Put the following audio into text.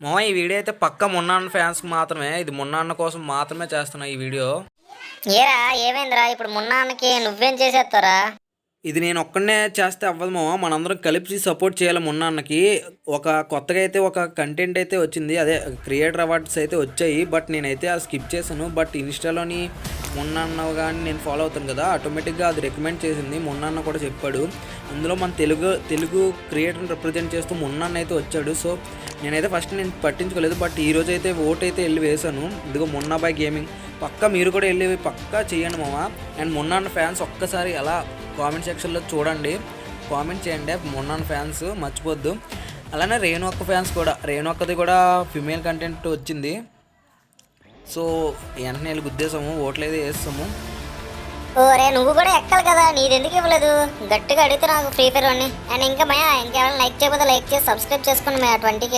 మా ఈ వీడియో అయితే పక్క మున్నాన్న ఫ్యాన్స్ మాత్రమే, ఇది మున్నాన్న కోసం మాత్రమే చేస్తున్నా ఈ వీడియో. ఏరా ఏమైందిరా ఇప్పుడు మున్నాన్నకి నువ్వేం చేసేస్తారా? ఇది నేను ఒక్కడనే చేస్తే అవ్వదు మామ, మనందరం కలిపి సపోర్ట్ చేయాలి మున్నాన్నకి. ఒక కొత్తగా అయితే ఒక కంటెంట్ అయితే వచ్చింది, అదే క్రియేటర్ అవార్డ్స్ అయితే వచ్చాయి. బట్ నేనైతే అది స్కిప్ చేశాను. బట్ ఇన్స్టాలోని మున్నాన్న కానీ నేను ఫాలో అవుతాను కదా, ఆటోమేటిక్గా అది రికమెండ్ చేసింది. మున్నాన్న కూడా చెప్పాడు, అందులో మన తెలుగు క్రియేటర్ని రిప్రజెంట్ చేస్తూ మున్నాన్న అయితే వచ్చాడు. సో నేనైతే ఫస్ట్ నేను పట్టించుకోలేదు. బట్ ఈరోజు అయితే ఓట్ అయితే వెళ్ళి వేశాను. ఇదిగో మున్నాబాయ్ గేమింగ్, పక్కా మీరు కూడా వెళ్ళి పక్కా చేయండి మామ. అండ్ మున్నాన్న ఫ్యాన్స్ ఒక్కసారి ఎలా కామెంట్ సెక్షన్లో చూడండి, కామెంట్ చేయండి మున్నాన్న ఫ్యాన్స్, మర్చిపోద్దు. అలానే రేణుక్క ఫ్యాన్స్ కూడా, రేణుక్కది కూడా ఫిమేల్ కంటెంట్ వచ్చింది. సో వెంటనే వెళ్ళి గుద్దేశాము, ఓట్లు అయితే వేస్తాము. ఓరే నువ్వు కూడా ఎక్కాలి కదా, నీది ఎందుకు ఇవ్వలేదు? గట్టిగా అడిగితే నాకు ఫ్రీ ఫైర్ వాడిని. అండ్ ఇంకా మయా ఇంకేమైనా లైక్ చేయకపోతే లైక్ చేసి సబ్స్క్రైబ్ చేసుకోండి మయా 20K.